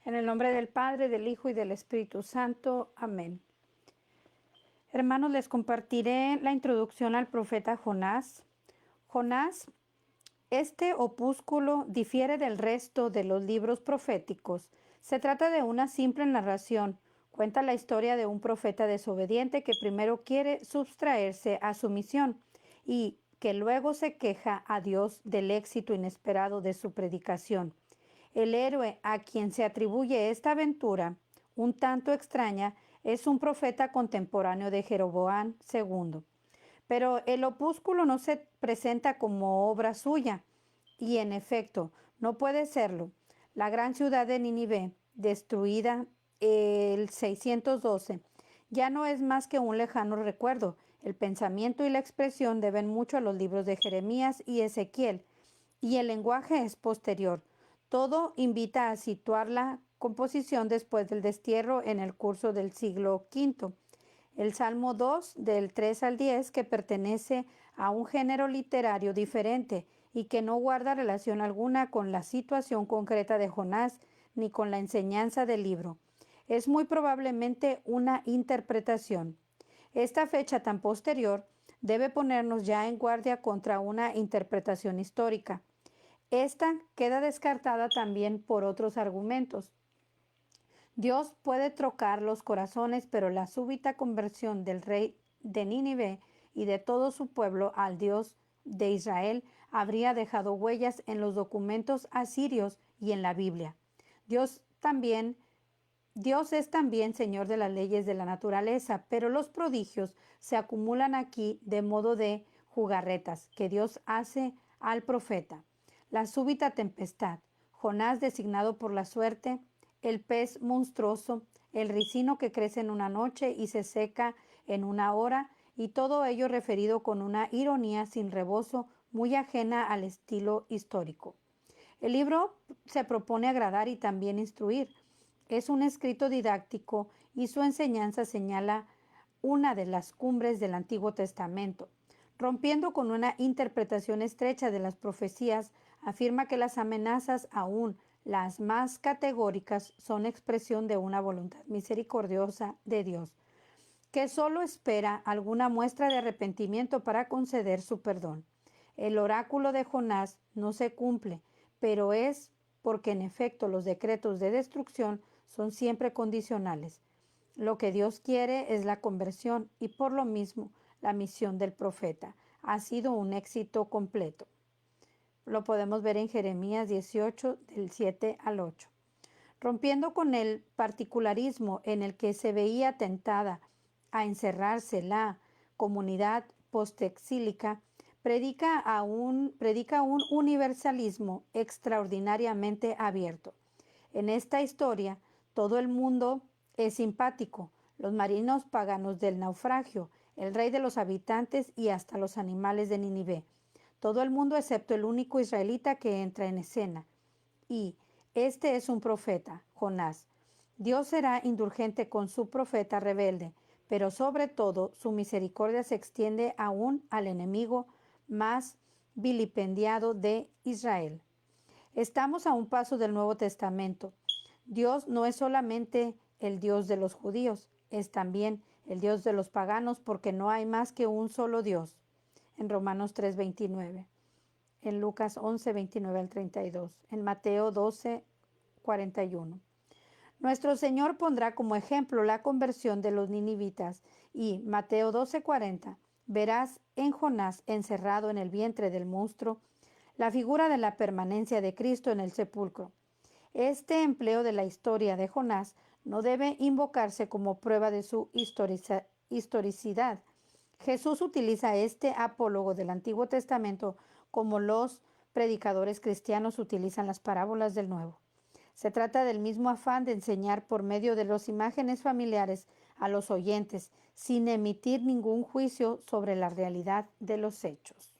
En el nombre del Padre, del Hijo y del Espíritu Santo. Amén. Hermanos, les compartiré la introducción al profeta Jonás. Jonás, este opúsculo difiere del resto de los libros proféticos. Se trata de una simple narración. Cuenta la historia de un profeta desobediente que primero quiere sustraerse a su misión y que luego se queja a Dios del éxito inesperado de su predicación. El héroe a quien se atribuye esta aventura, un tanto extraña, es un profeta contemporáneo de Jeroboam II. Pero el opúsculo no se presenta como obra suya, y en efecto, no puede serlo. La gran ciudad de Nínive, destruida el 612, ya no es más que un lejano recuerdo. El pensamiento y la expresión deben mucho a los libros de Jeremías y Ezequiel, y el lenguaje es posterior. Todo invita a situar la composición después del destierro en el curso del siglo V. El Salmo 2, del 3 al 10, que pertenece a un género literario diferente y que no guarda relación alguna con la situación concreta de Jonás ni con la enseñanza del libro. Es muy probablemente una interpretación. Esta fecha tan posterior debe ponernos ya en guardia contra una interpretación histórica. Esta queda descartada también por otros argumentos. Dios puede trocar los corazones, pero la súbita conversión del rey de Nínive y de todo su pueblo al Dios de Israel habría dejado huellas en los documentos asirios y en la Biblia. Dios es también Señor de las leyes de la naturaleza, pero los prodigios se acumulan aquí de modo de jugarretas que Dios hace al profeta. La súbita tempestad, Jonás designado por la suerte, el pez monstruoso, el ricino que crece en una noche y se seca en una hora, y todo ello referido con una ironía sin rebozo muy ajena al estilo histórico. El libro se propone agradar y también instruir. Es un escrito didáctico y su enseñanza señala una de las cumbres del Antiguo Testamento. Rompiendo con una interpretación estrecha de las profecías, afirma que las amenazas, aún las más categóricas, son expresión de una voluntad misericordiosa de Dios, que solo espera alguna muestra de arrepentimiento para conceder su perdón. El oráculo de Jonás no se cumple, pero es porque en efecto los decretos de destrucción son siempre condicionales. Lo que Dios quiere es la conversión y por lo mismo la misión del profeta ha sido un éxito completo. Lo podemos ver en Jeremías 18, del 7 al 8. Rompiendo con el particularismo en el que se veía tentada a encerrarse la comunidad postexílica, predica un universalismo extraordinariamente abierto. En esta historia, todo el mundo es simpático, los marinos paganos del naufragio, el rey de los habitantes y hasta los animales de Nínive. Todo el mundo excepto el único israelita que entra en escena. Y este es un profeta, Jonás. Dios será indulgente con su profeta rebelde, pero sobre todo su misericordia se extiende aún al enemigo más vilipendiado de Israel. Estamos a un paso del Nuevo Testamento. Dios no es solamente el Dios de los judíos, es también el Dios de los paganos, porque no hay más que un solo Dios. En Romanos 3:29, en Lucas 11:29 al 32, en Mateo 12:41. Nuestro Señor pondrá como ejemplo la conversión de los ninivitas y Mateo 12:40, verás en Jonás encerrado en el vientre del monstruo la figura de la permanencia de Cristo en el sepulcro. Este empleo de la historia de Jonás no debe invocarse como prueba de su historicidad. Jesús utiliza este apólogo del Antiguo Testamento como los predicadores cristianos utilizan las parábolas del Nuevo. Se trata del mismo afán de enseñar por medio de las imágenes familiares a los oyentes, sin emitir ningún juicio sobre la realidad de los hechos.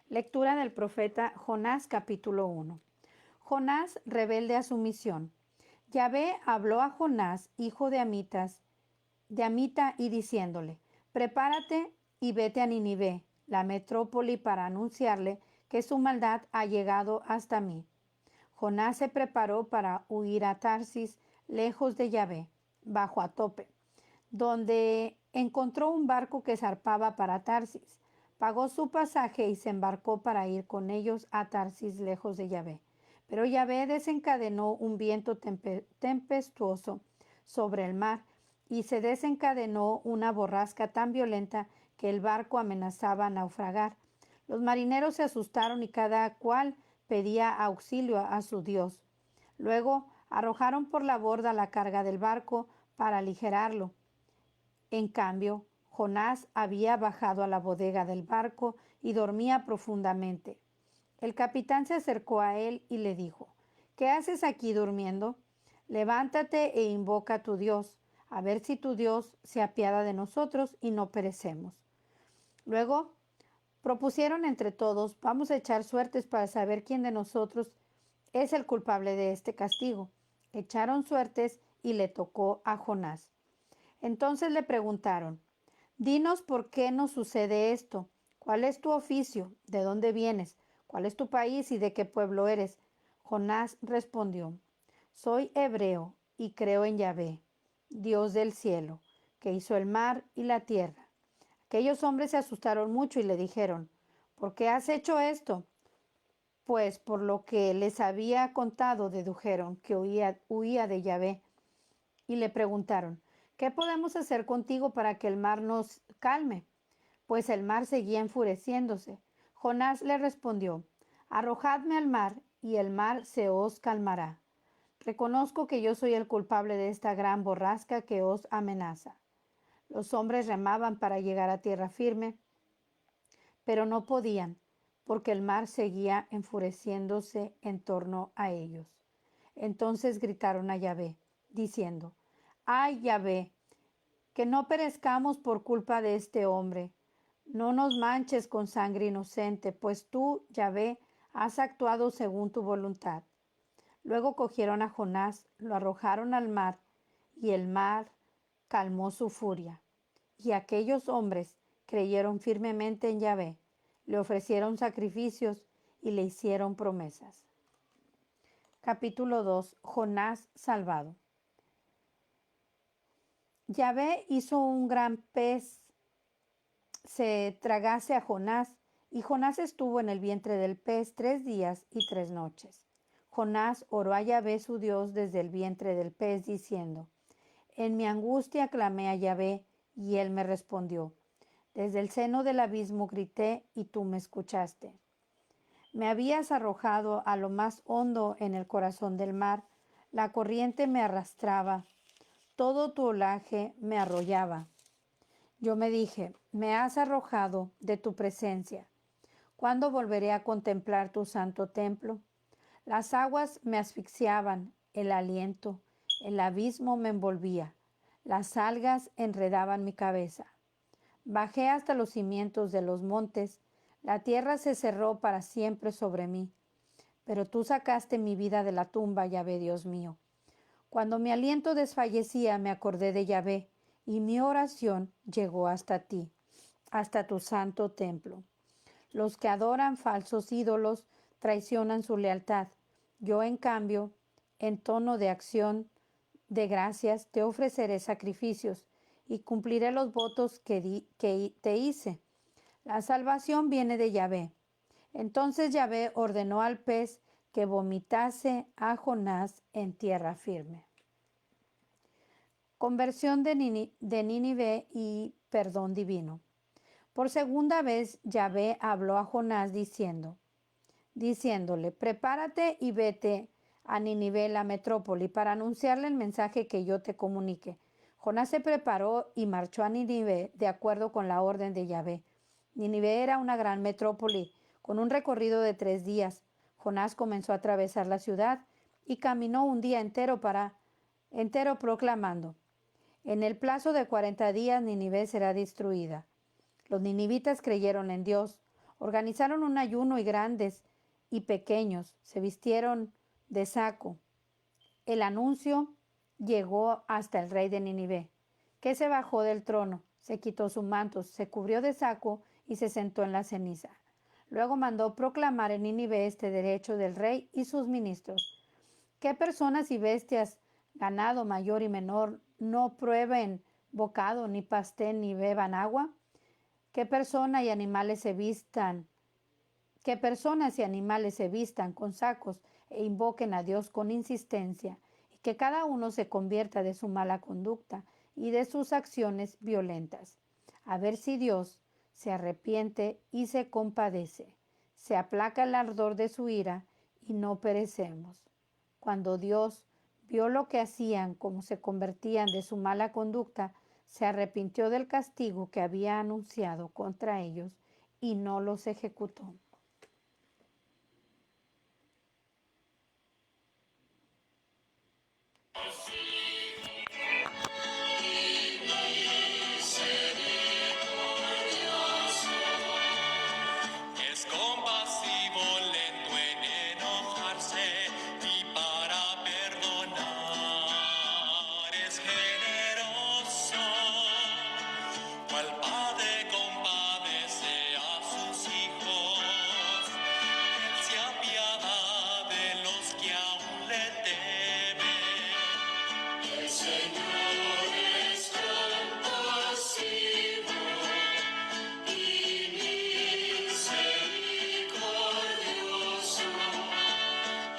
Lectura del profeta Jonás, capítulo 1. Jonás rebelde a su misión. Yahvé habló a Jonás, hijo de Amita, y diciéndole: prepárate y vete a Nínive, la metrópoli, para anunciarle que su maldad ha llegado hasta mí. Jonás se preparó para huir a Tarsis, lejos de Yahvé, bajo a tope, donde encontró un barco que zarpaba para Tarsis. Pagó su pasaje y se embarcó para ir con ellos a Tarsis, lejos de Yahvé. Pero Yahvé desencadenó un viento tempestuoso sobre el mar y se desencadenó una borrasca tan violenta que el barco amenazaba naufragar. Los marineros se asustaron y cada cual pedía auxilio a su Dios. Luego arrojaron por la borda la carga del barco para aligerarlo. En cambio, Jonás había bajado a la bodega del barco y dormía profundamente. El capitán se acercó a él y le dijo: ¿Qué haces aquí durmiendo? Levántate e invoca a tu Dios, a ver si tu Dios se apiada de nosotros y no perecemos. Luego propusieron entre todos: vamos a echar suertes para saber quién de nosotros es el culpable de este castigo. Echaron suertes y le tocó a Jonás. Entonces le preguntaron: dinos por qué nos sucede esto. ¿Cuál es tu oficio? ¿De dónde vienes? ¿Cuál es tu país y de qué pueblo eres? Jonás respondió: soy hebreo y creo en Yahvé, Dios del cielo, que hizo el mar y la tierra. Aquellos hombres se asustaron mucho y le dijeron: ¿por qué has hecho esto? Pues por lo que les había contado dedujeron que huía de Yahvé y le preguntaron: ¿qué podemos hacer contigo para que el mar nos calme? Pues el mar seguía enfureciéndose. Jonás le respondió: arrojadme al mar y el mar se os calmará. Reconozco que yo soy el culpable de esta gran borrasca que os amenaza. Los hombres remaban para llegar a tierra firme, pero no podían, porque el mar seguía enfureciéndose en torno a ellos. Entonces gritaron a Yahvé, diciendo: ¡ay, Yahvé, que no perezcamos por culpa de este hombre! No nos manches con sangre inocente, pues tú, Yahvé, has actuado según tu voluntad. Luego cogieron a Jonás, lo arrojaron al mar, y el mar calmó su furia. Y aquellos hombres creyeron firmemente en Yahvé, le ofrecieron sacrificios y le hicieron promesas. Capítulo 2. Jonás salvado. Yahvé hizo un gran pez se tragase a Jonás, y Jonás estuvo en el vientre del pez 3 días y 3 noches. Jonás oró a Yahvé su Dios desde el vientre del pez, diciendo: en mi angustia clamé a Yahvé, y él me respondió. Desde el seno del abismo grité, y tú me escuchaste. Me habías arrojado a lo más hondo en el corazón del mar, la corriente me arrastraba, todo tu olaje me arrollaba. Yo me dije: me has arrojado de tu presencia. ¿Cuándo volveré a contemplar tu santo templo? Las aguas me asfixiaban, el aliento, el abismo me envolvía, las algas enredaban mi cabeza. Bajé hasta los cimientos de los montes, la tierra se cerró para siempre sobre mí. Pero tú sacaste mi vida de la tumba, Yahvé Dios mío. Cuando mi aliento desfallecía, me acordé de Yahvé, y mi oración llegó hasta ti, hasta tu santo templo. Los que adoran falsos ídolos traicionan su lealtad. Yo, en cambio, en tono de acción de gracias, te ofreceré sacrificios y cumpliré los votos que te hice. La salvación viene de Yahvé. Entonces Yahvé ordenó al pez que vomitase a Jonás en tierra firme. Conversión de Nínive y perdón divino. Por segunda vez Yahvé habló a Jonás diciéndole: prepárate y vete a Nínive, la metrópoli, para anunciarle el mensaje que yo te comunique. Jonás se preparó y marchó a Nínive de acuerdo con la orden de Yahvé. Nínive era una gran metrópoli con un recorrido de 3 días. Jonás comenzó a atravesar la ciudad y caminó un día entero proclamando: en el plazo de 40 días Nínive será destruida. Los ninivitas creyeron en Dios, organizaron un ayuno, y grandes y pequeños se vistieron de saco. El anuncio llegó hasta el rey de Nínive, que se bajó del trono, se quitó su manto, se cubrió de saco y se sentó en la ceniza. Luego mandó proclamar en Nínive este derecho del rey y sus ministros: ¿Qué personas y bestias, ganado mayor y menor, no prueben bocado, ni pastel, ni beban agua? ¿Qué persona y animales se vistan? ¿Qué personas y animales se vistan con sacos e invoquen a Dios con insistencia? Y que cada uno se convierta de su mala conducta y de sus acciones violentas. A ver si Dios se arrepiente y se compadece. Se aplaca el ardor de su ira y no perecemos. Cuando Dios vio lo que hacían, cómo se convertían de su mala conducta, se arrepintió del castigo que había anunciado contra ellos y no los ejecutó. Es compasivo, lento en enojarse y para perdonar es generoso. Cual padre compadece a sus hijos, él se apiada de los que aún le temen. El Señor es compasivo y misericordioso.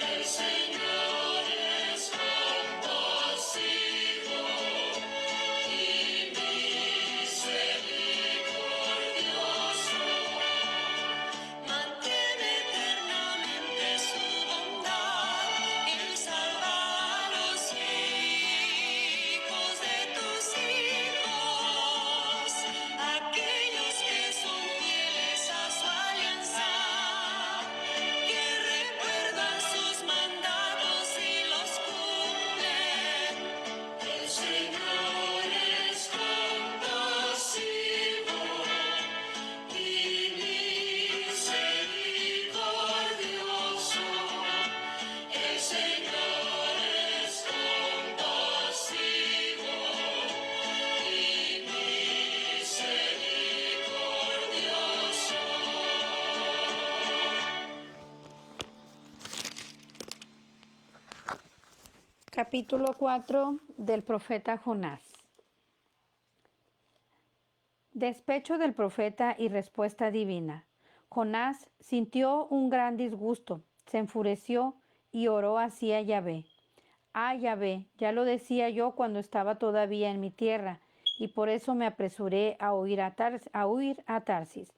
El Señor es compasivo y misericordioso. Mantiene eternamente su bondad. Él salva a los hijos de tus hijos, aquellos que son fieles a su alianza, que recuerdan sus mandatos y los cumplen. El Señor es compasivo y misericordioso. El Señor es compasivo y misericordioso. Capítulo 4 del profeta Jonás. Despecho del profeta y respuesta divina. Jonás sintió un gran disgusto, se enfureció y oró así a Yahvé. Ah, Yahvé, ya lo decía yo cuando estaba todavía en mi tierra, y por eso me apresuré a huir a Tarsis,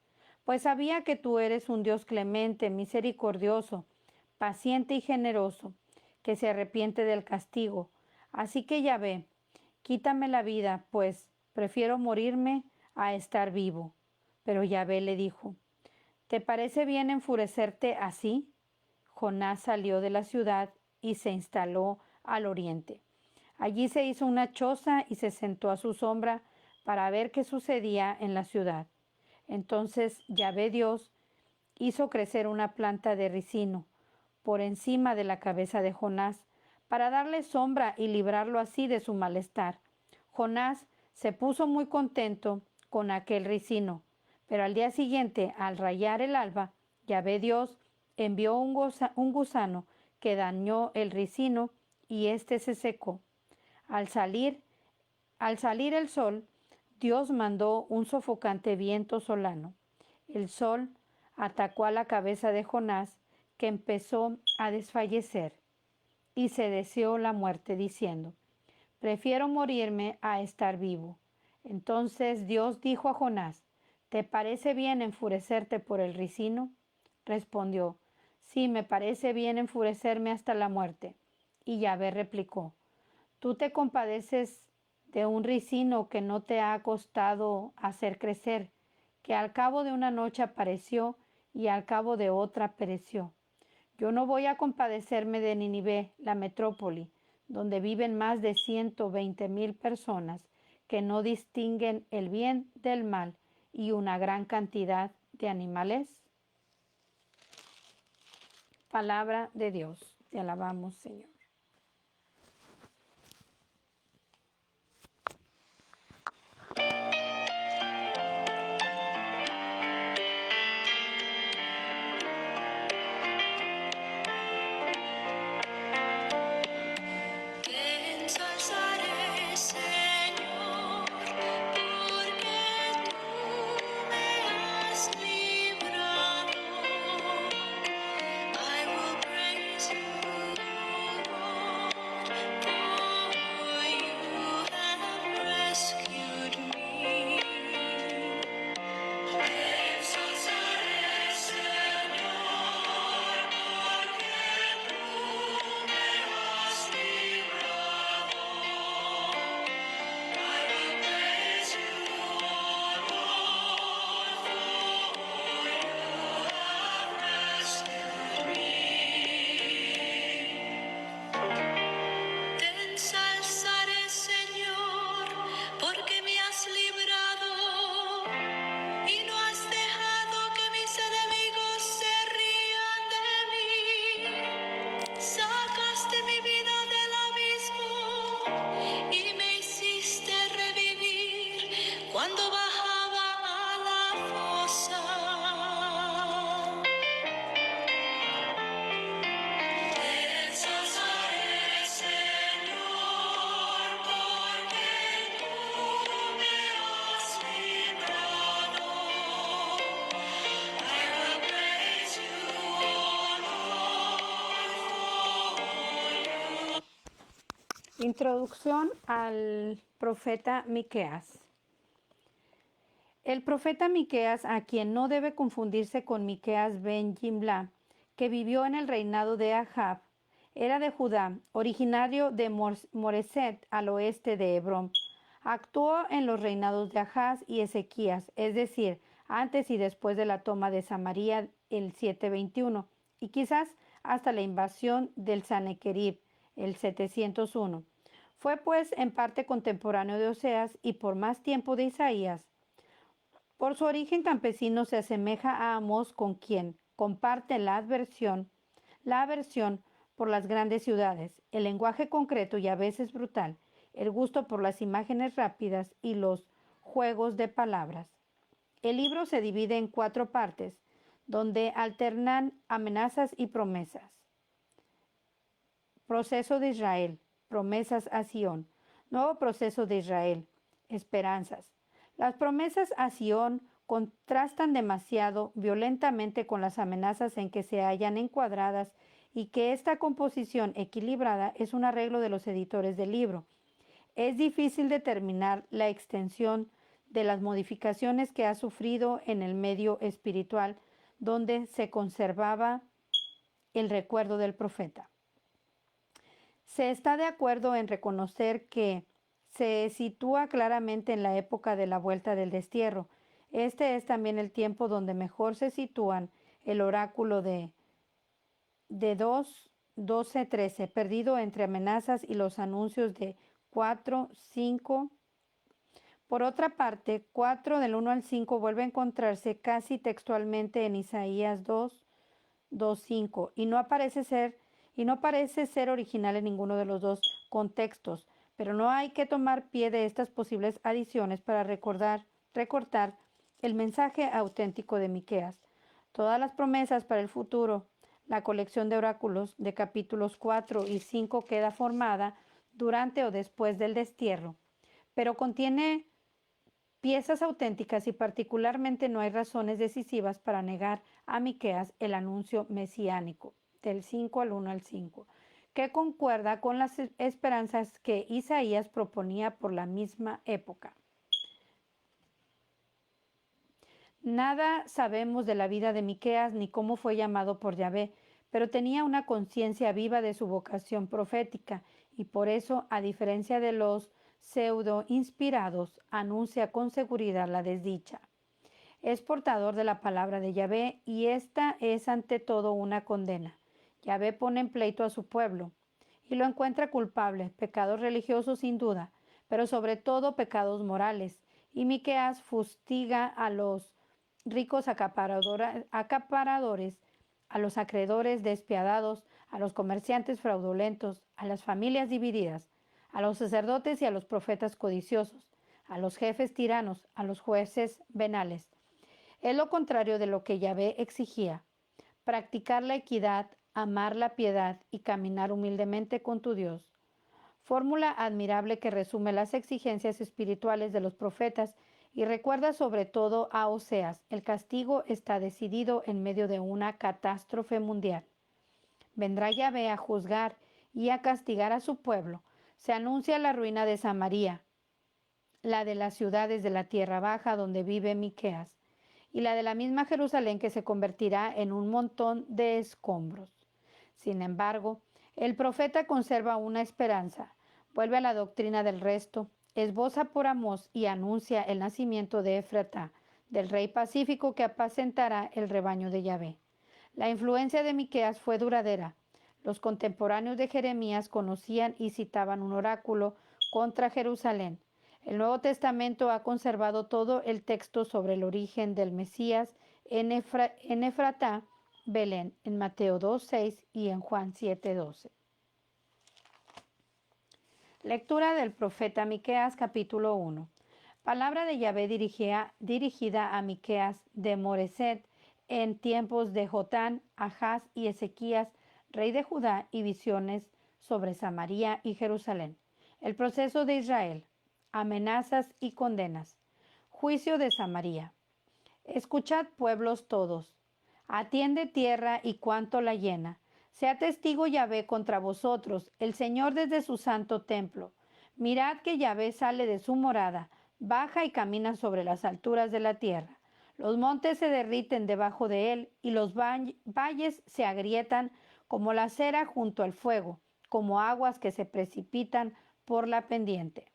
pues sabía que tú eres un Dios clemente, misericordioso, paciente y generoso, que se arrepiente del castigo. Así que Yahvé, quítame la vida, pues prefiero morirme a estar vivo. Pero Yahvé le dijo, ¿te parece bien enfurecerte así? Jonás salió de la ciudad y se instaló al oriente. Allí se hizo una choza y se sentó a su sombra para ver qué sucedía en la ciudad. Entonces Yahvé Dios hizo crecer una planta de ricino por encima de la cabeza de Jonás para darle sombra y librarlo así de su malestar. Jonás se puso muy contento con aquel ricino, pero al día siguiente, al rayar el alba, Yahvé Dios envió un gusano que dañó el ricino y éste se secó. Al salir el sol, Dios mandó un sofocante viento solano. El sol atacó a la cabeza de Jonás, que empezó a desfallecer, y se deseó la muerte, diciendo, prefiero morirme a estar vivo. Entonces Dios dijo a Jonás, ¿te parece bien enfurecerte por el ricino? Respondió, sí, me parece bien enfurecerme hasta la muerte. Y Yahvé replicó, ¿tú te compadeces de un ricino que no te ha costado hacer crecer, que al cabo de una noche apareció y al cabo de otra pereció? Yo no voy a compadecerme de Nínive, la metrópoli, donde viven más de 120,000 personas que no distinguen el bien del mal y una gran cantidad de animales. Palabra de Dios. Te alabamos, Señor. Introducción al profeta Miqueas. El profeta Miqueas, a quien no debe confundirse con Miqueas ben Jimla, que vivió en el reinado de Ahab, era de Judá, originario de Moreset, al oeste de Hebrón. Actuó en los reinados de Ahaz y Ezequías, es decir, antes y después de la toma de Samaria el 721, y quizás hasta la invasión del Sanquerib el 701. Fue pues en parte contemporáneo de Oseas y por más tiempo de Isaías. Por su origen campesino se asemeja a Amós, con quien comparte la aversión por las grandes ciudades, el lenguaje concreto y a veces brutal, el gusto por las imágenes rápidas y los juegos de palabras. El libro se divide en 4 partes, donde alternan amenazas y promesas. Proceso de Israel, promesas a Sión. Nuevo proceso de Israel, esperanzas. Las promesas a Sión contrastan demasiado violentamente con las amenazas en que se hallan encuadradas y que esta composición equilibrada es un arreglo de los editores del libro. Es difícil determinar la extensión de las modificaciones que ha sufrido en el medio espiritual donde se conservaba el recuerdo del profeta. Se está de acuerdo en reconocer que se sitúa claramente en la época de la vuelta del destierro. Este es también el tiempo donde mejor se sitúan el oráculo de 2, 12, 13, perdido entre amenazas y los anuncios de 4, 5. Por otra parte, 4 del 1 al 5 vuelve a encontrarse casi textualmente en Isaías 2, 2, 5 y no parece ser original en ninguno de los dos contextos, pero no hay que tomar pie de estas posibles adiciones para recortar el mensaje auténtico de Miqueas. Todas las promesas para el futuro, la colección de oráculos de capítulos 4 y 5 queda formada durante o después del destierro, pero contiene piezas auténticas y particularmente no hay razones decisivas para negar a Miqueas el anuncio mesiánico del 5 al 1 al 5, que concuerda con las esperanzas que Isaías proponía por la misma época. Nada sabemos de la vida de Miqueas ni cómo fue llamado por Yahvé, pero tenía una conciencia viva de su vocación profética y por eso, a diferencia de los pseudo-inspirados, anuncia con seguridad la desdicha. Es portador de la palabra de Yahvé y esta es ante todo una condena. Yahvé pone en pleito a su pueblo y lo encuentra culpable, pecados religiosos sin duda, pero sobre todo pecados morales, y Miqueas fustiga a los ricos acaparadores, a los acreedores despiadados, a los comerciantes fraudulentos, a las familias divididas, a los sacerdotes y a los profetas codiciosos, a los jefes tiranos, a los jueces venales. Es lo contrario de lo que Yahvé exigía: practicar la equidad, amar la piedad y caminar humildemente con tu Dios. Fórmula admirable que resume las exigencias espirituales de los profetas y recuerda sobre todo a Oseas: el castigo está decidido en medio de una catástrofe mundial. Vendrá Yahvé a juzgar y a castigar a su pueblo. Se anuncia la ruina de Samaria, la de las ciudades de la tierra baja donde vive Miqueas, y la de la misma Jerusalén que se convertirá en un montón de escombros. Sin embargo, el profeta conserva una esperanza, vuelve a la doctrina del resto, esboza por Amós y anuncia el nacimiento de Efratá, del rey pacífico que apacentará el rebaño de Yahvé. La influencia de Miqueas fue duradera. Los contemporáneos de Jeremías conocían y citaban un oráculo contra Jerusalén. El Nuevo Testamento ha conservado todo el texto sobre el origen del Mesías en Efratá, Belén, en Mateo 2:6 y en Juan 7:12. Lectura del profeta Miqueas, capítulo 1. Palabra de Yahvé dirigida a Miqueas de Moreset en tiempos de Jotán, Ahaz y Ezequías, rey de Judá, y visiones sobre Samaria y Jerusalén. El proceso de Israel, amenazas y condenas. Juicio de Samaria. Escuchad, pueblos todos. Atiende tierra y cuanto la llena. Sea testigo Yahvé contra vosotros, el Señor desde su santo templo. Mirad que Yahvé sale de su morada, baja y camina sobre las alturas de la tierra. Los montes se derriten debajo de él y los valles se agrietan como la cera junto al fuego, como aguas que se precipitan por la pendiente.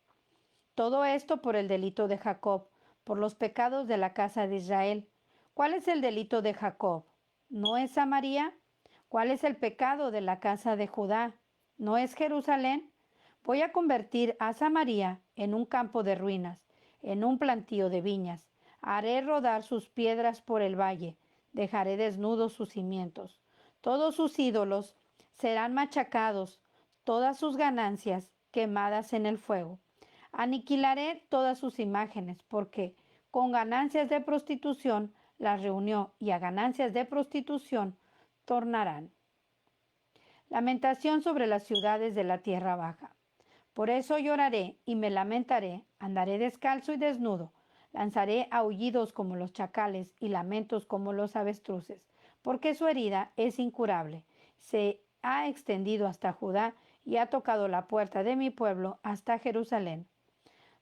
Todo esto por el delito de Jacob, por los pecados de la casa de Israel. ¿Cuál es el delito de Jacob? ¿No es Samaria? ¿Cuál es el pecado de la casa de Judá? ¿No es Jerusalén? Voy a convertir a Samaria en un campo de ruinas, en un plantío de viñas. Haré rodar sus piedras por el valle, dejaré desnudos sus cimientos. Todos sus ídolos serán machacados, todas sus ganancias quemadas en el fuego. Aniquilaré todas sus imágenes, porque con ganancias de prostitución las reunió y a ganancias de prostitución tornarán. Lamentación sobre las ciudades de la tierra baja. Por eso lloraré y me lamentaré, andaré descalzo y desnudo, lanzaré aullidos como los chacales y lamentos como los avestruces, porque su herida es incurable, se ha extendido hasta Judá y ha tocado la puerta de mi pueblo hasta Jerusalén.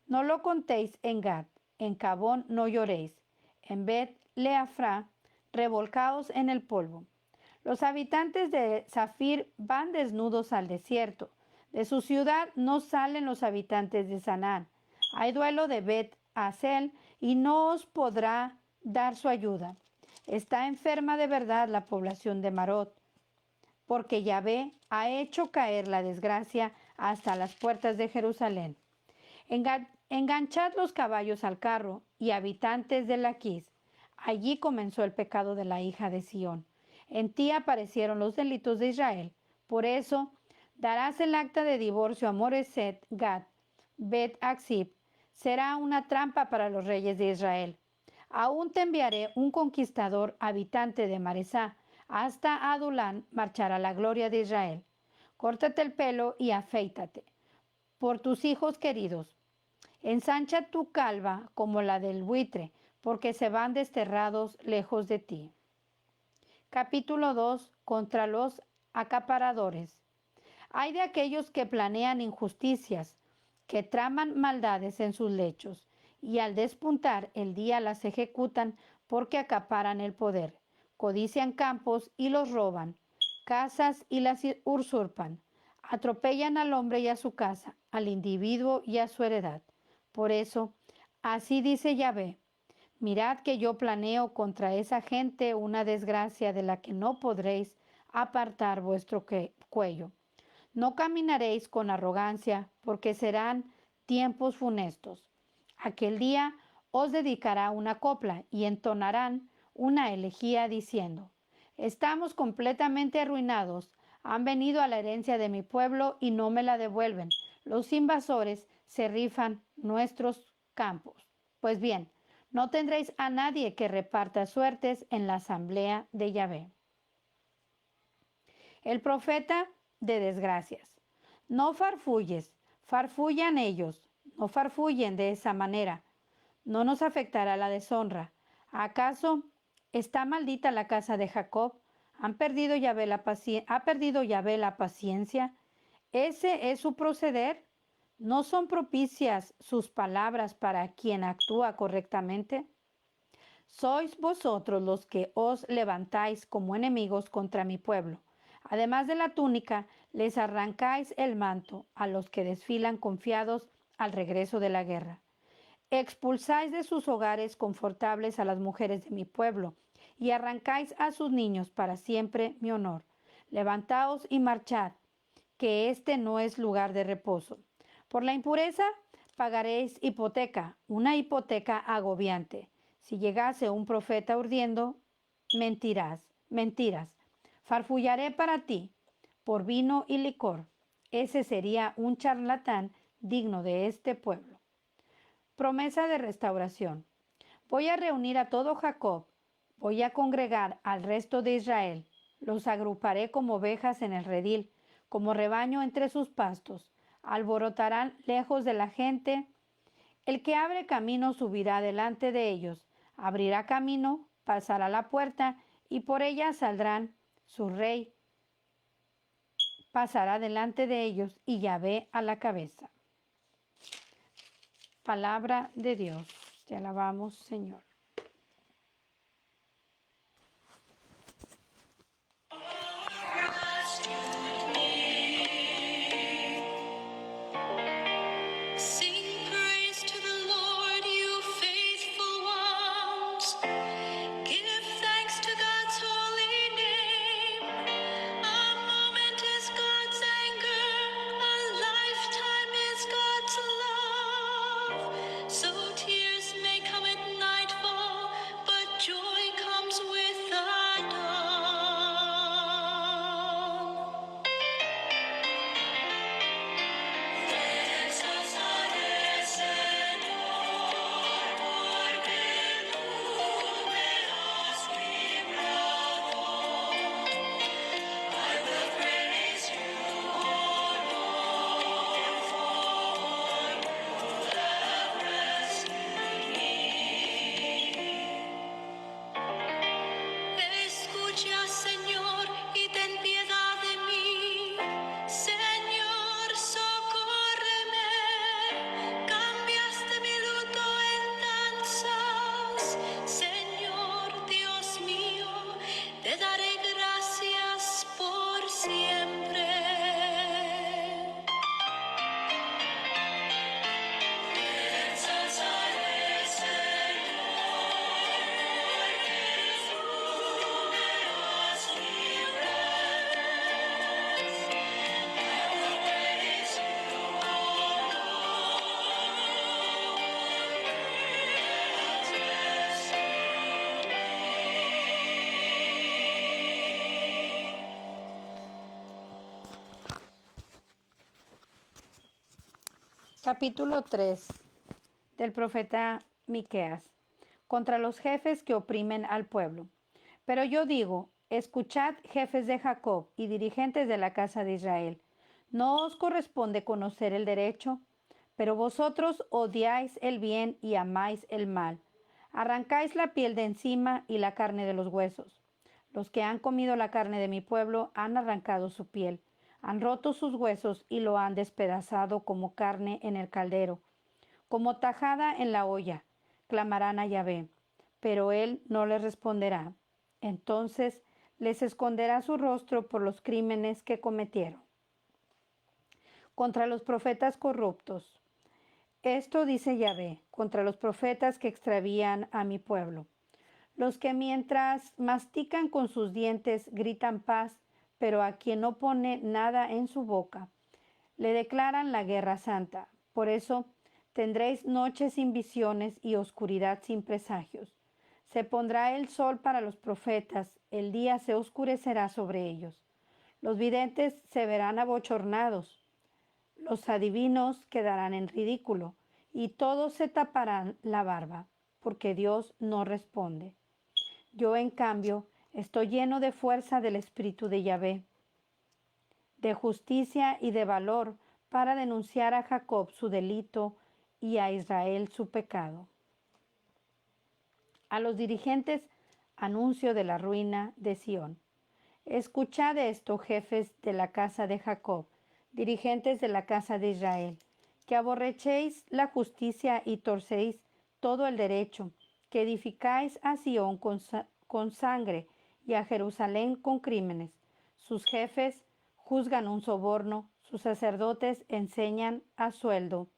No lo contéis en Gad, en Cabón no lloréis, en Bet Leafra revolcaos en el polvo. Los habitantes de Zafir van desnudos al desierto. De su ciudad no salen los habitantes de Sanán. Hay duelo de Bet Asel y no os podrá dar su ayuda. Está enferma de verdad la población de Marot, porque Yahvé ha hecho caer la desgracia hasta las puertas de Jerusalén. Enganchad los caballos al carro y habitantes de Laquis. Allí comenzó el pecado de la hija de Sión. En ti aparecieron los delitos de Israel. Por eso darás el acta de divorcio a Moreset, Gad, Bet Axib. Será una trampa para los reyes de Israel. Aún te enviaré un conquistador habitante de Maresá. Hasta Adulán marchará la gloria de Israel. Córtate el pelo y afeítate. Por tus hijos queridos. Ensancha tu calva como la del buitre, porque se van desterrados lejos de ti. Capítulo 2. Contra los acaparadores. Hay de aquellos que planean injusticias, que traman maldades en sus lechos, y al despuntar el día las ejecutan porque acaparan el poder, codician campos y los roban, casas y las usurpan, atropellan al hombre y a su casa, al individuo y a su heredad. Por eso, así dice Yahvé: mirad que yo planeo contra esa gente una desgracia de la que no podréis apartar vuestro cuello. No caminaréis con arrogancia, porque serán tiempos funestos. Aquel día os dedicará una copla y entonarán una elegía diciendo: estamos completamente arruinados, han venido a la herencia de mi pueblo y no me la devuelven. Los invasores se rifan nuestros campos. Pues bien, no tendréis a nadie que reparta suertes en la asamblea de Yahvé. El profeta de desgracias. No farfulles, farfullan ellos, no farfullen de esa manera. No nos afectará la deshonra. ¿Acaso está maldita la casa de Jacob? ¿Ha perdido Yahvé la paciencia? ¿Ese es su proceder? ¿No son propicias sus palabras para quien actúa correctamente? Sois vosotros los que os levantáis como enemigos contra mi pueblo. Además de la túnica, les arrancáis el manto a los que desfilan confiados al regreso de la guerra. Expulsáis de sus hogares confortables a las mujeres de mi pueblo y arrancáis a sus niños para siempre mi honor. Levantaos y marchad, que este no es lugar de reposo. Por la impureza pagaréis hipoteca, una hipoteca agobiante. Si llegase un profeta urdiendo, mentiras. Farfullaré para ti por vino y licor. Ese sería un charlatán digno de este pueblo. Promesa de restauración. Voy a reunir a todo Jacob, voy a congregar al resto de Israel, los agruparé como ovejas en el redil, como rebaño entre sus pastos, alborotarán lejos de la gente. El que abre camino subirá delante de ellos, abrirá camino, pasará la puerta, y por ella saldrán su rey pasará delante de ellos y Yahvé a la cabeza. Palabra de Dios. Te alabamos, Señor. Sing praise to the Lord, you faithful ones. Give thanks to God's holy name. A moment is God's anger, a lifetime is God's love. So tears may come at nightfall, but joy comes with the dawn. Exaltare, Señor, porque tú me has librado. I will praise you, O Lord, for you have rescued me. Escucha, Señor, y ten piedad de mí. Señor, socórreme. Cambiaste mi luto en danzas. Señor, Dios mío, te daré gracias por siempre. Exaltaré, Señor, porque tú me has librado. I will praise you, O Lord, you have rescued me. Capítulo 3 del profeta Miqueas contra los jefes que oprimen al pueblo. Pero yo digo, escuchad, jefes de Jacob y dirigentes de la casa de Israel, ¿no os corresponde conocer el derecho? Pero vosotros odiáis el bien y amáis el mal. Arrancáis la piel de encima y la carne de los huesos. Los que han comido la carne de mi pueblo han arrancado su piel, han roto sus huesos y lo han despedazado como carne en el caldero, como tajada en la olla. Clamarán a Yahvé, pero él no les responderá. Entonces les esconderá su rostro por los crímenes que cometieron. Contra los profetas corruptos. Esto dice Yahvé, contra los profetas que extravían a mi pueblo. Los que mientras mastican con sus dientes gritan paz, pero a quien no pone nada en su boca, le declaran la guerra santa. Por eso tendréis noches sin visiones y oscuridad sin presagios. Se pondrá el sol para los profetas, el día se oscurecerá sobre ellos. Los videntes se verán abochornados, los adivinos quedarán en ridículo, y todos se taparán la barba, porque Dios no responde. Yo, en cambio, estoy lleno de fuerza del espíritu de Yahvé, de justicia y de valor, para denunciar a Jacob su delito y a Israel su pecado. A los dirigentes anuncio de la ruina de Sión. Escuchad esto, jefes de la casa de Jacob, dirigentes de la casa de Israel, que aborrecéis la justicia y torcéis todo el derecho, que edificáis a Sión con sangre y a Jerusalén con crímenes. Sus jefes juzgan un soborno, sus sacerdotes enseñan a sueldo,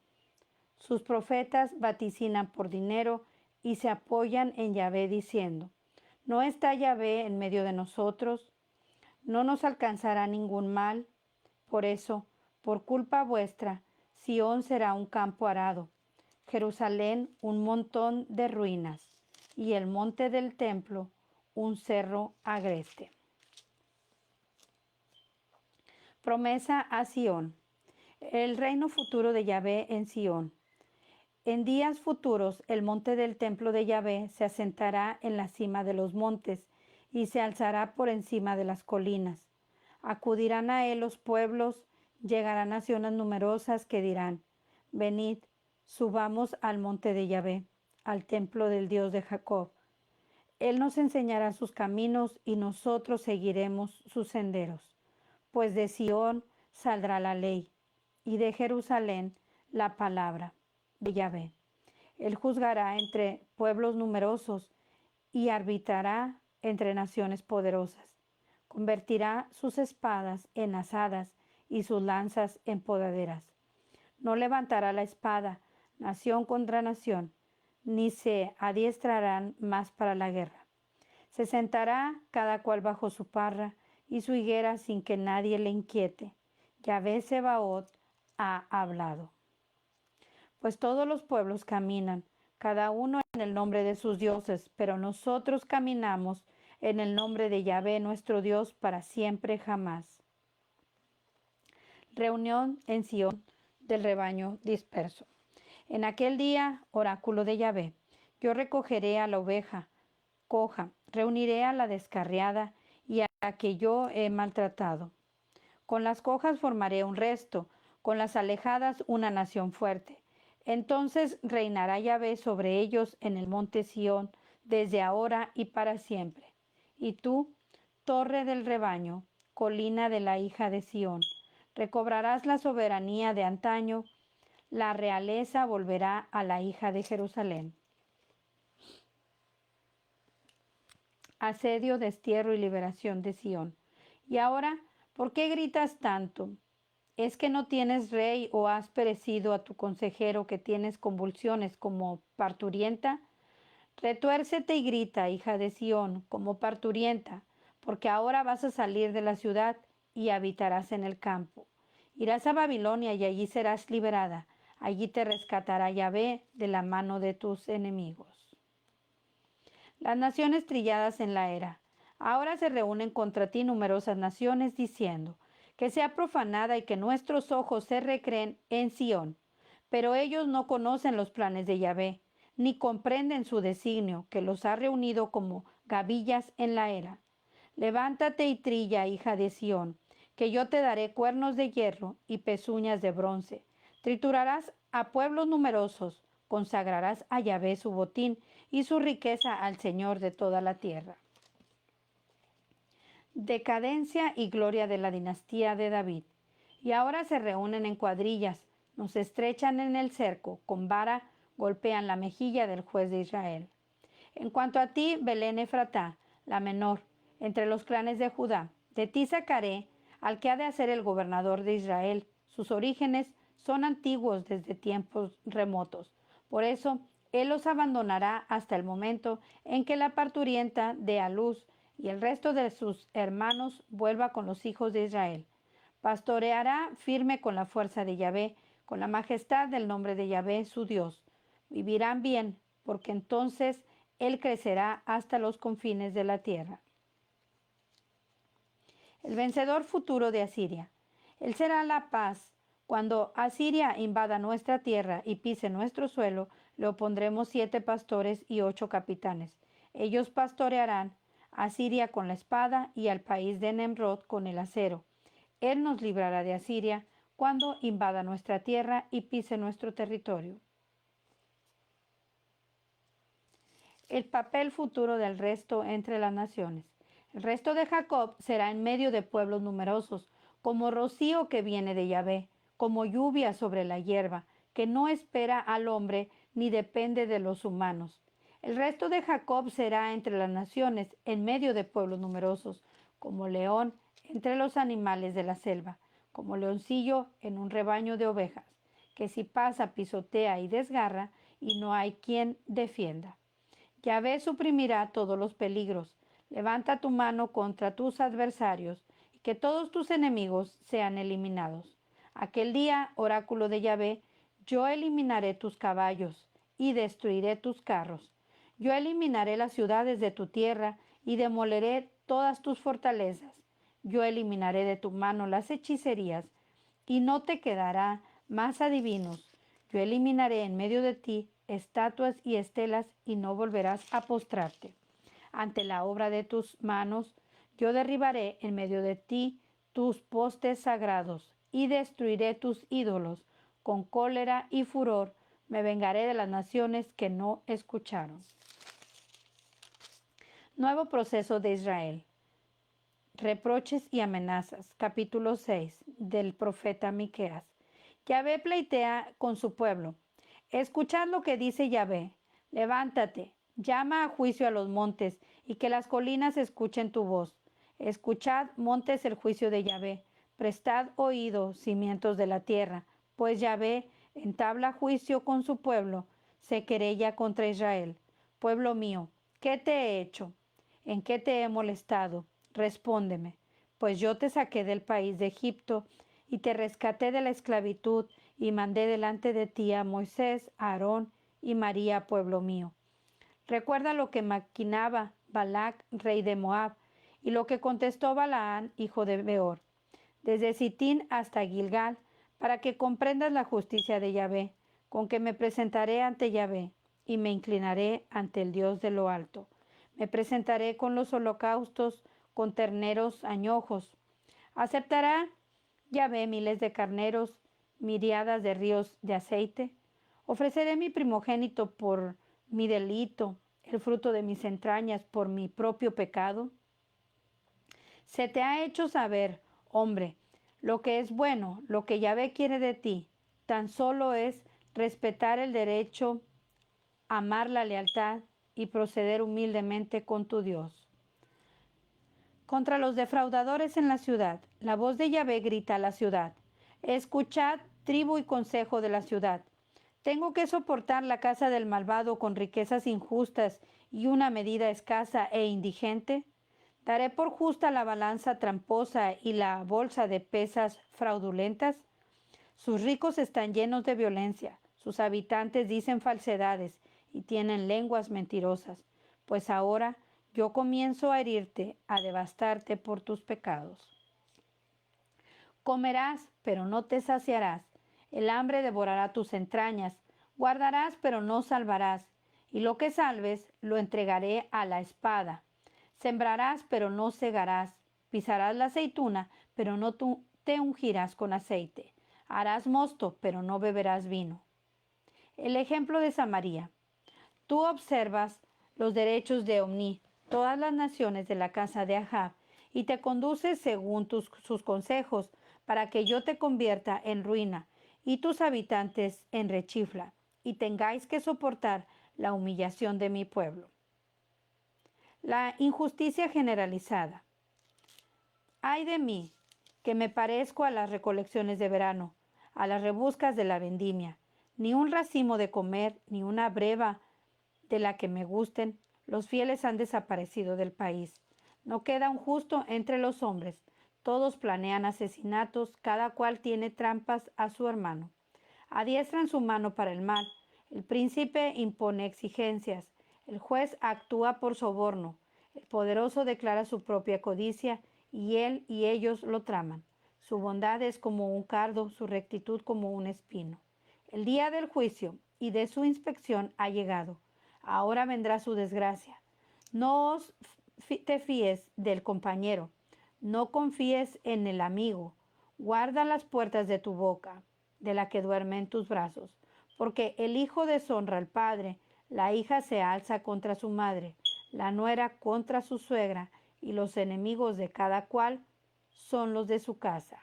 sus profetas vaticinan por dinero y se apoyan en Yahvé diciendo, ¿no está Yahvé en medio de nosotros? ¿No nos alcanzará ningún mal? Por eso, por culpa vuestra, Sión será un campo arado, Jerusalén un montón de ruinas, y el monte del templo un cerro agreste. Promesa a Sión. El reino futuro de Yahvé en Sión. En días futuros, el monte del templo de Yahvé se asentará en la cima de los montes y se alzará por encima de las colinas. Acudirán a él los pueblos, llegarán naciones numerosas que dirán, venid, subamos al monte de Yahvé, al templo del Dios de Jacob. Él nos enseñará sus caminos y nosotros seguiremos sus senderos. pues de Sión saldrá la ley, y de Jerusalén la palabra de Yahvé. Él juzgará entre pueblos numerosos y arbitrará entre naciones poderosas. Convertirá sus espadas en asadas y sus lanzas en podaderas. No levantará la espada nación contra nación, ni se adiestrarán más para la guerra. Se sentará cada cual bajo su parra y su higuera sin que nadie le inquiete. Yahvé Sebaot ha hablado. Pues todos los pueblos caminan, cada uno en el nombre de sus dioses, pero nosotros caminamos en el nombre de Yahvé nuestro Dios para siempre jamás. Reunión en Sión del rebaño disperso. En aquel día, oráculo de Yahvé, yo recogeré a la oveja coja, reuniré a la descarriada y a la que yo he maltratado. Con las cojas formaré un resto, con las alejadas una nación fuerte. Entonces reinará Yahvé sobre ellos en el monte Sión, desde ahora y para siempre. Y tú, torre del rebaño, colina de la hija de Sión, recobrarás la soberanía de antaño, la realeza volverá a la hija de Jerusalén. Asedio, destierro y liberación de Sión. Y ahora, ¿por qué gritas tanto? ¿Es que no tienes rey o has perecido a tu consejero que tienes convulsiones como parturienta? Retuércete y grita, hija de Sión, como parturienta, porque ahora vas a salir de la ciudad y habitarás en el campo. Irás a Babilonia y allí serás liberada. Allí te rescatará Yahvé de la mano de tus enemigos. Las naciones trilladas en la era. Ahora se reúnen contra ti numerosas naciones diciendo que sea profanada y que nuestros ojos se recreen en Sión. Pero ellos no conocen los planes de Yahvé, ni comprenden su designio, que los ha reunido como gavillas en la era. Levántate y trilla, hija de Sión, que yo te daré cuernos de hierro y pezuñas de bronce. Triturarás a pueblos numerosos, consagrarás a Yahvé su botín y su riqueza al Señor de toda la tierra. Decadencia y gloria de la dinastía de David. Y ahora se reúnen en cuadrillas, nos estrechan en el cerco, con vara golpean la mejilla del juez de Israel. En cuanto a ti, Belén Efratá, la menor, entre los clanes de Judá, de ti sacaré al que ha de hacer el gobernador de Israel. Sus orígenes son antiguos desde tiempos remotos. Por eso, él los abandonará hasta el momento en que la parturienta dé a luz y el resto de sus hermanos vuelva con los hijos de Israel. Pastoreará firme con la fuerza de Yahvé, con la majestad del nombre de Yahvé, su Dios. Vivirán bien, porque entonces él crecerá hasta los confines de la tierra. El vencedor futuro de Asiria. Él será la paz. Cuando Asiria invada nuestra tierra y pise nuestro suelo, le opondremos 7 pastores y 8 capitanes. Ellos pastorearán a Siria con la espada y al país de Nemrod con el acero. Él nos librará de Asiria cuando invada nuestra tierra y pise nuestro territorio. El papel futuro del resto entre las naciones. El resto de Jacob será en medio de pueblos numerosos, como rocío que viene de Yahvé, como lluvia sobre la hierba, que no espera al hombre ni depende de los humanos. El resto de Jacob será entre las naciones, en medio de pueblos numerosos, como león entre los animales de la selva, como leoncillo en un rebaño de ovejas, que si pasa pisotea y desgarra, y no hay quien defienda. Yahvé suprimirá todos los peligros. Levanta tu mano contra tus adversarios y que todos tus enemigos sean eliminados. Aquel día, oráculo de Yahvé, yo eliminaré tus caballos y destruiré tus carros. Yo eliminaré las ciudades de tu tierra y demoleré todas tus fortalezas. Yo eliminaré de tu mano las hechicerías y no te quedará más adivinos. Yo eliminaré en medio de ti estatuas y estelas y no volverás a postrarte. Ante la obra de tus manos, yo derribaré en medio de ti tus postes sagrados y destruiré tus ídolos. Con cólera y furor me vengaré de las naciones que no escucharon. Nuevo proceso de Israel. Reproches y amenazas. Capítulo 6 del profeta Miqueas. Yahvé pleitea con su pueblo. Escuchad lo que dice Yahvé. Levántate, llama a juicio a los montes, y que las colinas escuchen tu voz. Escuchad, montes, el juicio de Yahvé. Prestad oído, cimientos de la tierra, pues Yahvé entabla juicio con su pueblo, se querella contra Israel. Pueblo mío, ¿qué te he hecho? ¿En qué te he molestado? Respóndeme, pues yo te saqué del país de Egipto y te rescaté de la esclavitud y mandé delante de ti a Moisés, a Aarón y María, pueblo mío. Recuerda lo que maquinaba Balac, rey de Moab, y lo que contestó Balaán, hijo de Beor, desde Sitín hasta Gilgal, para que comprendas la justicia de Yahvé, con que me presentaré ante Yahvé y me inclinaré ante el Dios de lo alto. Me presentaré con los holocaustos, con terneros añojos. ¿Aceptará Yahvé miles de carneros, miriadas de ríos de aceite? Ofreceré mi primogénito por mi delito, el fruto de mis entrañas por mi propio pecado. Se te ha hecho saber, hombre, lo que es bueno, lo que Yahvé quiere de ti, tan solo es respetar el derecho, amar la lealtad y proceder humildemente con tu Dios. Contra los defraudadores en la ciudad, la voz de Yahvé grita a la ciudad. Escuchad, tribu y consejo de la ciudad. Tengo que soportar la casa del malvado con riquezas injustas y una medida escasa e indigente. ¿Daré por justa la balanza tramposa y la bolsa de pesas fraudulentas? Sus ricos están llenos de violencia, sus habitantes dicen falsedades y tienen lenguas mentirosas. Pues ahora yo comienzo a herirte, a devastarte por tus pecados. Comerás, pero no te saciarás. El hambre devorará tus entrañas. Guardarás, pero no salvarás. Y lo que salves, lo entregaré a la espada. Sembrarás, pero no segarás. Pisarás la aceituna, pero no te ungirás con aceite. Harás mosto, pero no beberás vino. El ejemplo de Samaria. Tú observas los derechos de Omni, todas las naciones de la casa de Ahab, y te conduces según sus consejos, para que yo te convierta en ruina, y tus habitantes en rechifla, y tengáis que soportar la humillación de mi pueblo. La injusticia generalizada. Ay de mí, que me parezco a las recolecciones de verano, a las rebuscas de la vendimia. Ni un racimo de comer, ni una breva de la que me gusten. Los fieles han desaparecido del país. No queda un justo entre los hombres. Todos planean asesinatos, cada cual tiene trampas a su hermano. Adiestran su mano para el mal. El príncipe impone exigencias. El juez actúa por soborno. El poderoso declara su propia codicia y él y ellos lo traman. Su bondad es como un cardo, su rectitud como un espino. El día del juicio y de su inspección ha llegado. Ahora vendrá su desgracia. No te fíes del compañero, no confíes en el amigo. Guarda las puertas de tu boca, de la que duerme en tus brazos, porque el hijo deshonra al padre, la hija se alza contra su madre, la nuera contra su suegra, y los enemigos de cada cual son los de su casa.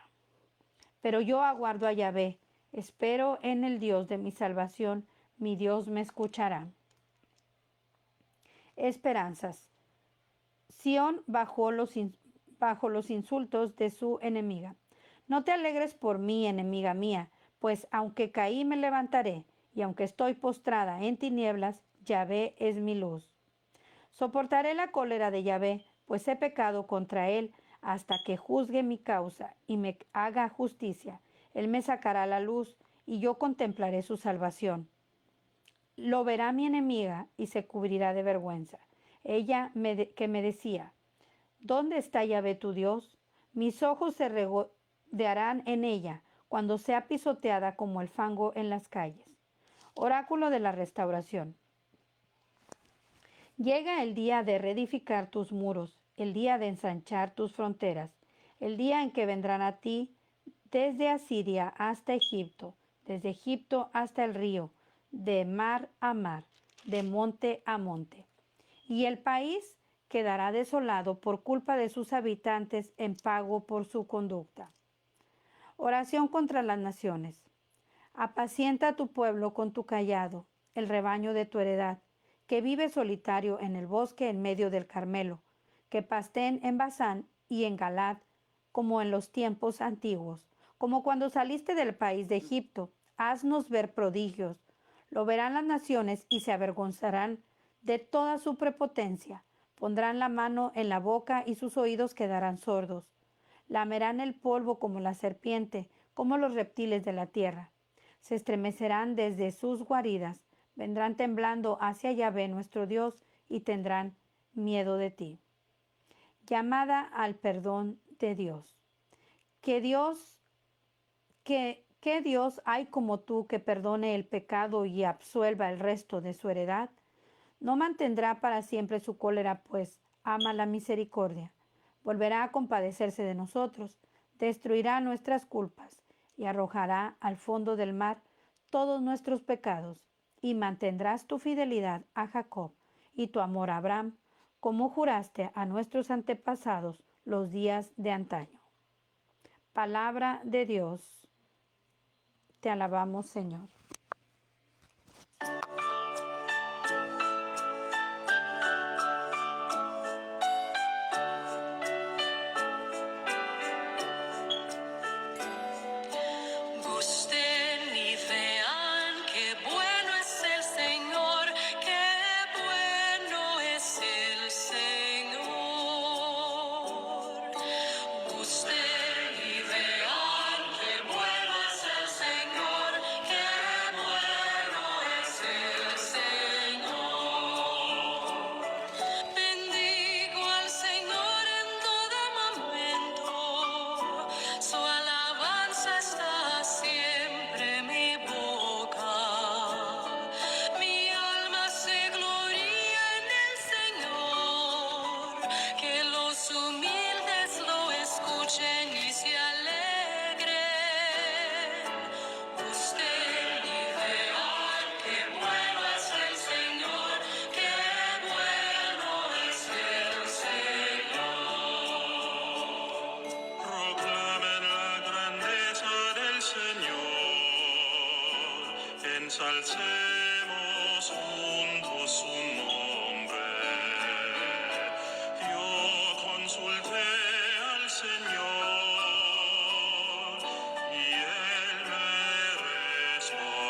Pero yo aguardo a Yahvé, espero en el Dios de mi salvación, mi Dios me escuchará. Esperanzas. Sión bajo los insultos de su enemiga. No te alegres por mí, enemiga mía, pues aunque caí me levantaré, y aunque estoy postrada en tinieblas, Yahvé es mi luz. Soportaré la cólera de Yahvé, pues he pecado contra él, hasta que juzgue mi causa y me haga justicia. Él me sacará a la luz, y yo contemplaré su salvación. Lo verá mi enemiga y se cubrirá de vergüenza. Ella que me decía, ¿dónde está Yahvé tu Dios? Mis ojos se regodearán en ella cuando sea pisoteada como el fango en las calles. Oráculo de la restauración. Llega el día de reedificar tus muros, el día de ensanchar tus fronteras, el día en que vendrán a ti desde Asiria hasta Egipto, desde Egipto hasta el río, de mar a mar, de monte a monte. Y el país quedará desolado por culpa de sus habitantes en pago por su conducta. Oración contra las naciones. Apacienta a tu pueblo con tu cayado, el rebaño de tu heredad, que vive solitario en el bosque en medio del Carmelo, que pasteen en Basán y en Galad, como en los tiempos antiguos, como cuando saliste del país de Egipto. Haznos ver prodigios. Lo verán las naciones y se avergonzarán de toda su prepotencia. Pondrán la mano en la boca y sus oídos quedarán sordos. Lamerán el polvo como la serpiente, como los reptiles de la tierra. Se estremecerán desde sus guaridas, vendrán temblando hacia Yahvé nuestro Dios y tendrán miedo de ti. Llamada al perdón de Dios. ¿Qué Dios hay como tú que perdone el pecado y absuelva el resto de su heredad? No mantendrá para siempre su cólera, pues ama la misericordia. Volverá a compadecerse de nosotros, destruirá nuestras culpas y arrojará al fondo del mar todos nuestros pecados, y mantendrás tu fidelidad a Jacob y tu amor a Abraham, como juraste a nuestros antepasados los días de antaño. Palabra de Dios. Te alabamos, Señor. Gusten y vean qué bueno es el Señor, qué bueno es el Señor. Gusten y vean qué bueno es el Señor, qué bueno es el Señor. Bendigo al Señor en todo momento, su alabanza está siempre en mi boca. Mi alma se gloria en el Señor, que los humildes lo escuchen y se alegren. Gusten y vean qué bueno es el Señor, qué bueno es el Señor. Proclamen la grandeza del Señor, ensalcemos juntos su nombre. Yo consulté al Señor y Él me respondió.